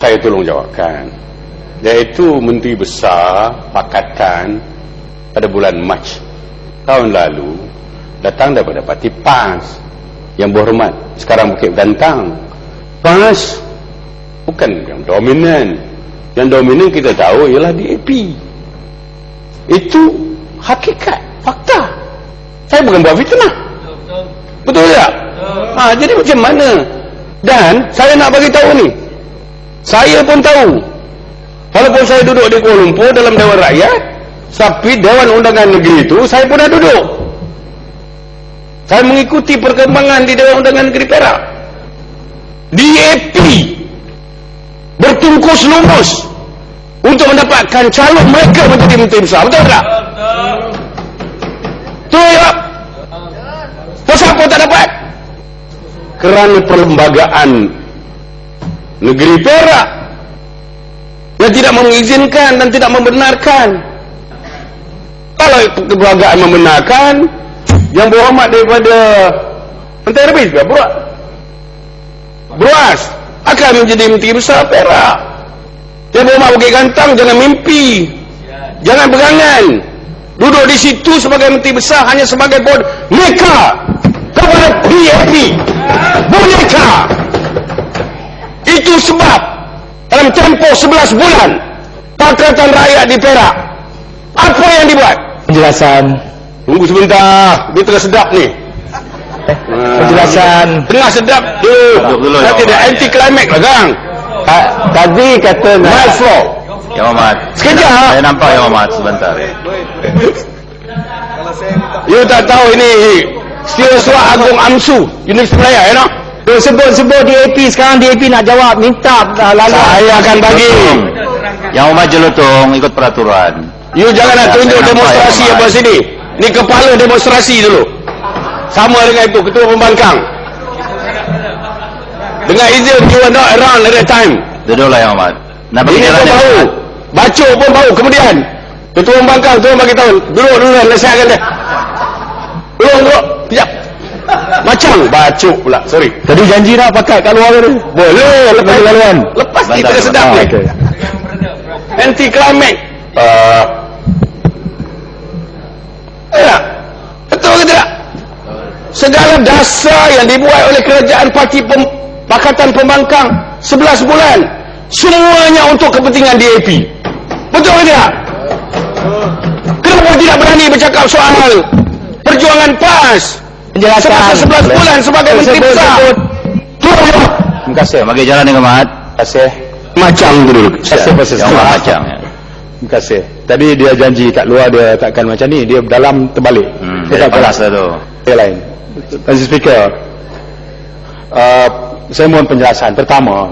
saya tolong jawabkan. Iaitu Menteri Besar Pakatan pada bulan Mac tahun lalu datang daripada parti PAS yang berhormat sekarang Bukit Bintang. PAS bukan yang dominan. Yang dominan kita tahu ialah DAP. Itu hakikat, fakta. Saya bukan buat fitnah. Betul tak? Jadi macam mana? Dan saya nak bagi tahu ni, saya pun tahu, walaupun saya duduk di Kuala Lumpur dalam Dewan Rakyat, tapi Dewan Undangan Negeri itu saya pun dah duduk. Saya mengikuti perkembangan di Dewan Undangan Negeri Perak. DAP bertungkus lumus untuk mendapatkan calon mereka menjadi menteri besar. Betul tak? Betul ya? Pasal apa tak dapat? Kerana perlembagaan negeri Perak yang tidak mengizinkan dan tidak membenarkan. Kalau perlembagaan membenarkan, yang berhormat daripada Menteri Rebis juga Bruas akan menjadi menteri besar Perak. Yang berhormat Bukit Gantang jangan mimpi, jangan berangan duduk di situ sebagai menteri besar hanya sebagai boneka kepada DAP. Boneka. Itu sebab dalam tempoh 11 bulan Pakatan Rakyat di Perak, apa yang dibuat? Penjelasan. Tunggu sebentar, dia tengah sedap ni. Penjelasan. Tengah sedap dulu. Nanti dia anti climax lah Kang. Tadi kata My floor. Yang Amat. Sekejap. Saya nampak Yang Amat sebentar. You tak tahu ini Setiausaha Agung AMSU Universiti Malaya, you know? sebut DAP. Sekarang DAP nak jawab, minta lalu. Saya akan bagi. Yang Amat Jelutong ikut peraturan. You jangan nak tunjuk demonstrasi apa sini. Ni kepala demonstrasi dulu. Sama dengan itu Ketua Pembangkang. Dengan izin you were not around at that time. Duduklah Yang Amat. Ini pun bau. Bacuk pun bau. Kemudian Ketua Pembangkang tu bagi tahu. Duduk nasihatkan dia. Duduk. Sekejap. Macam bacuk pula. Sorry. Tadi janji nak pakai kat luar ni. Boleh. Lepas ni tengah sedap ni. Okay. Anti climax. Betul ke tidak? Segala dasar yang dibuat oleh kerajaan parti Pakatan Pembangkang 11 bulan semuanya untuk kepentingan DAP. Betul ke tidak? Kenapa tidak berani bercakap soal perjuangan PAS? Penjelasan 11 bulan sebagai menteri besar. Terima kasih. Bagi jalan Yang Amat. Terima kasih. Macam dulu. Yang Amat macam. Terima kasih. Tadi dia janji kat luar dia takkan macam ni. Dia dalam terbalik. Dia tak balas lah tu. Yang lain. Mr. Speaker, saya mohon penjelasan. Pertama,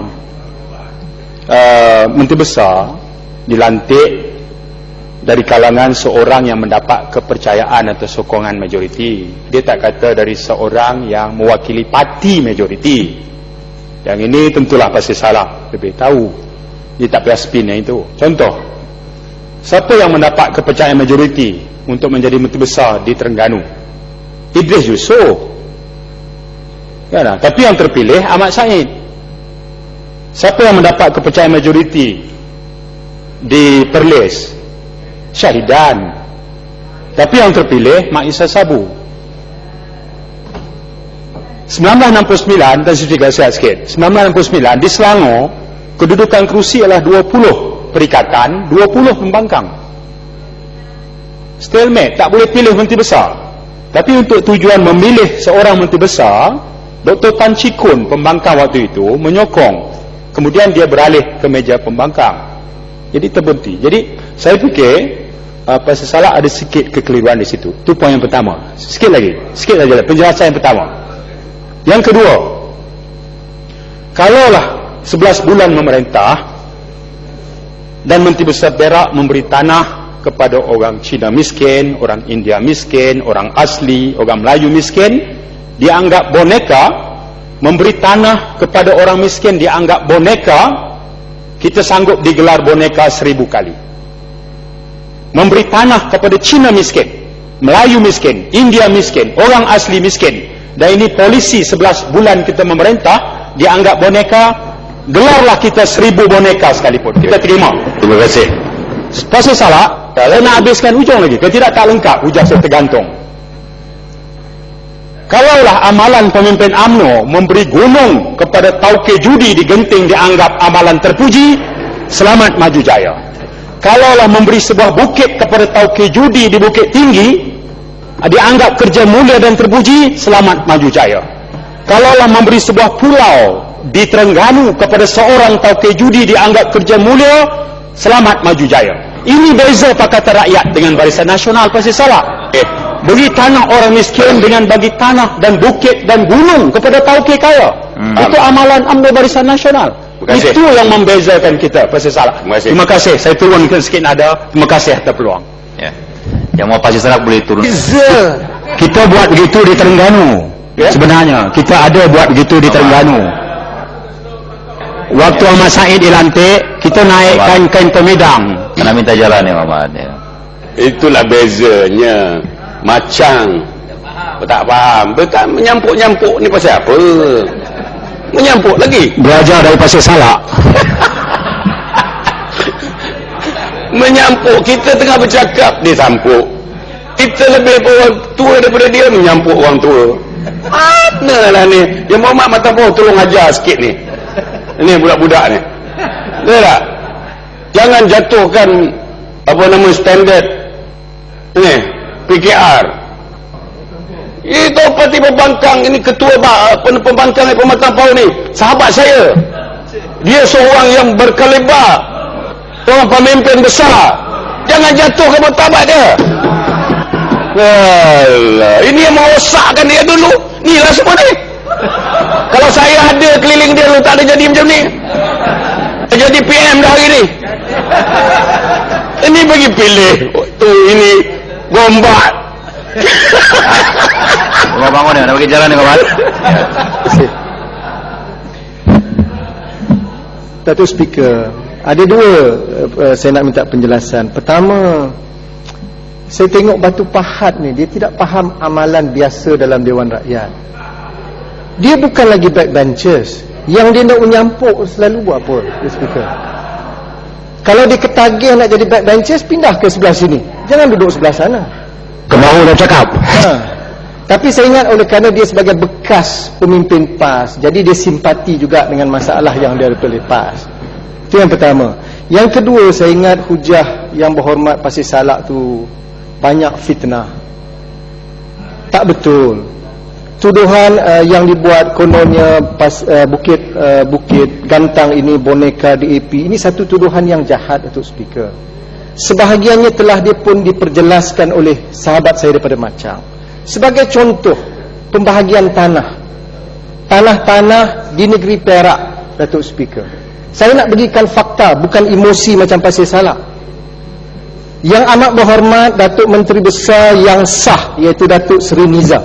Menteri Besar dilantik dari kalangan seorang yang mendapat kepercayaan atau sokongan majoriti. Dia tak kata dari seorang yang mewakili parti majoriti. Yang ini tentulah pasti salah. Lebih tahu. Dia tak payah spin yang itu. Contoh, siapa yang mendapat kepercayaan majoriti untuk menjadi Menteri Besar di Terengganu? Idris Yusof. Ya, nah. Tapi yang terpilih Ahmad Said. Siapa yang mendapat kepercayaan majoriti di Perlis? Syahidan. Tapi yang terpilih Mak Isa Sabu. 1969, dan saya sihat sikit. 1969 di Selangor kedudukan kerusi adalah 20 perikatan, 20 pembangkang. Stalemate, tak boleh pilih menteri besar. Tapi untuk tujuan memilih seorang menteri besar, Dr. Tan Chee Koon, pembangkang waktu itu, menyokong. Kemudian dia beralih ke meja pembangkang. Jadi terbukti. Jadi saya fikir pasal salah ada sikit kekeliruan di situ. Itu poin yang pertama. Sikit saja penjelasan yang pertama. Yang kedua, kalaulah 11 bulan memerintah dan Menteri Besar Perak memberi tanah kepada orang Cina miskin, orang India miskin, orang asli, orang Melayu miskin, dianggap boneka. Memberi tanah kepada orang miskin dianggap boneka. Kita sanggup digelar boneka 1000 kali. Memberi tanah kepada Cina miskin, Melayu miskin, India miskin, orang asli miskin, dan ini polisi 11 bulan kita memerintah, dianggap boneka, Gelarlah kita 1000 boneka sekalipun. Kita terima. Terima kasih. Pasal salah, saya nak habiskan hujung lagi. Kalau tidak tak lengkap, hujung saya tergantung. Kalaulah amalan pemimpin UMNO memberi gunung kepada tauke judi di Genting dianggap amalan terpuji, selamat maju jaya. Kalaulah memberi sebuah bukit kepada tauke judi di Bukit Tinggi, dianggap kerja mulia dan terpuji, selamat maju jaya. Kalaulah memberi sebuah pulau di Terengganu kepada seorang tauke judi dianggap kerja mulia, selamat maju jaya. Ini beza Pakatan Rakyat dengan Barisan Nasional pasti salah. Bagi tanah orang miskin dengan bagi tanah dan bukit dan gunung kepada tauke kaya. Itu amalan UMNO Barisan Nasional. Itu yang membezakan kita pasti salah. Terima kasih. Saya turunkan sikit nada. Terima kasih atas peluang. Ya. Yang mau Pasir Salak boleh turun. Kita buat begitu di Terengganu. Sebenarnya kita ada buat begitu di Terengganu. Waktu Ahmad Said dilantik, kita naik kain pemedang. Kena minta jalan ya Muhammad. Ya. Itulah bezanya. Macam tak faham. Betul menyampuk-nyampuk ni pasal apa? Menyampuk lagi. Belajar dari Pasir Salak. Menyampuk. Kita tengah bercakap, dia sampuk. Kita lebih orang tua daripada dia, menyampuk orang tua. Manalah ni. Yang Muhammad Matapoh tolong ajar sikit ni. Ni budak-budak ni. Betul tak? Jangan jatuhkan apa nama standard ni PKR. Itu parti pembangkang ini, ketua pembangkang Pau ni sahabat saya. Dia seorang yang berkaliber, orang pemimpin besar. Jangan jatuhkan martabat dia. Alah, ini yang merosakkan dia dulu. Ni lah semua ni. Kalau saya ada keliling dia dulu, tak ada jadi macam ni. Jadi PM dah hari ni. Ini bagi pilih. Tu ini gombat. Mau bangun ya, nak bagi jalan ya kawan. Datuk Speaker, ada dua saya nak minta penjelasan. Pertama, saya tengok Batu Pahat ni, dia tidak faham amalan biasa dalam Dewan Rakyat. Dia bukan lagi backbenchers. Yang dia nak menyampuk selalu buat apa, Datuk Speaker? Kalau dia ketagih nak jadi backbenchers, pindah ke sebelah sini. Jangan duduk sebelah sana. Kemahu dah cakap. Tapi saya ingat oleh kerana dia sebagai bekas pemimpin PAS, jadi dia simpati juga dengan masalah yang dia ada oleh PAS. Itu yang pertama. Yang kedua, saya ingat hujah yang berhormat Pasir Salak tu banyak fitnah. Tak betul. Tuduhan yang dibuat kononnya Bukit Gantang ini boneka DAP, ini satu tuduhan yang jahat, Datuk Speaker. Sebahagiannya telah dia pun diperjelaskan oleh sahabat saya daripada Macang. Sebagai contoh, pembahagian tanah-tanah di negeri Perak, Datuk Speaker. Saya nak bagikan fakta, bukan emosi macam Pasir Salak. Yang amat berhormat Datuk Menteri Besar yang sah, iaitu Datuk Seri Niza,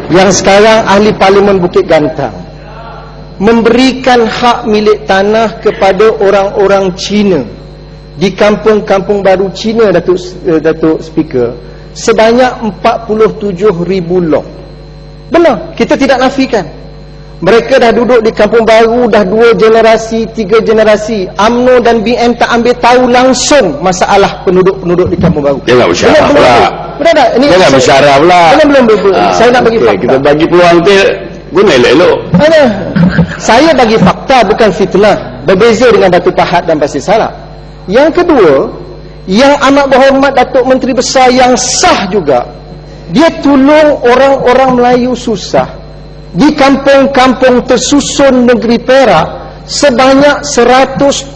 yang sekarang ahli Parlimen Bukit Gantang, memberikan hak milik tanah kepada orang-orang Cina di kampung-kampung baru Cina, Datuk Speaker, sebanyak 47,000 lok. Benar, kita tidak nafikan. Mereka dah duduk di kampung baru dah 2 generasi, 3 generasi. UMNO dan BN tak ambil tahu langsung masalah penduduk-penduduk di kampung baru. Jangan bersyarah pula. Benar tak? Ini jangan bersyarah pula. Belum. Saya nak bagi fakta. Kita bagi peluang tu guna elok-elok. Saya bagi fakta, bukan fitnah. Berbeza dengan Batu Pahat dan Pasir Salak. Yang kedua, yang amat berhormat Datuk Menteri Besar yang sah juga, dia tolong orang-orang Melayu susah di kampung-kampung tersusun negeri Perak. Sebanyak 107,000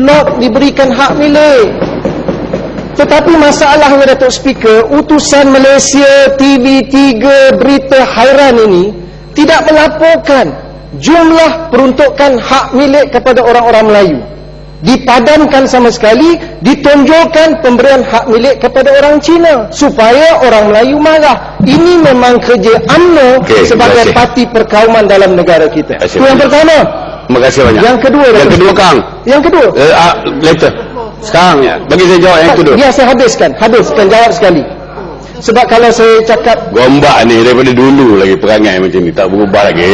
lot diberikan hak milik. Tetapi masalahnya, Datuk Speaker, utusan Malaysia, TV3, Berita Hairan ini tidak melaporkan jumlah peruntukan hak milik kepada orang-orang Melayu. Dipadamkan sama sekali, ditonjolkan pemberian hak milik kepada orang Cina supaya orang Melayu marah. Ini memang kerja UMNO sebagai parti perkauman dalam negara kita. Itu yang pertama. Terima kasih banyak. Yang kedua, Kang. Yang kedua. Later. Sekarang ya. Bagi saya jawab yang kedua. Biar saya habiskan jawab sekali. Sebab kalau saya cakap gombak ni daripada dulu lagi perangai macam ni, tak berubah lagi.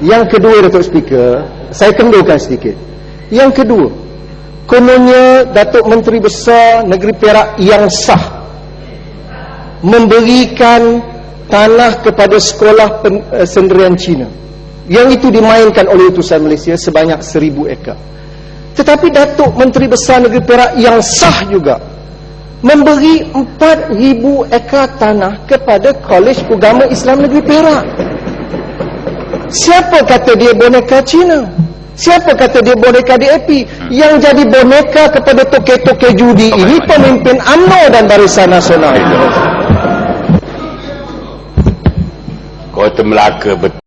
Yang kedua, Datuk Speaker, saya kendurkan sedikit. Yang kedua, kononnya Datuk Menteri Besar Negeri Perak yang sah memberikan tanah kepada sekolah sendirian Cina, yang itu dimainkan oleh utusan Malaysia sebanyak 1000 ekar. Tetapi Datuk Menteri Besar Negeri Perak yang sah juga memberi 4000 ekar tanah kepada Kolej Agama Islam Negeri Perak. Siapa kata dia boneka Cina? Siapa kata dia boneka DAP? Yang jadi boneka kepada toke-toke judi ini pemimpin UMNO dan Barisan Nasional. Kau termelaka betul.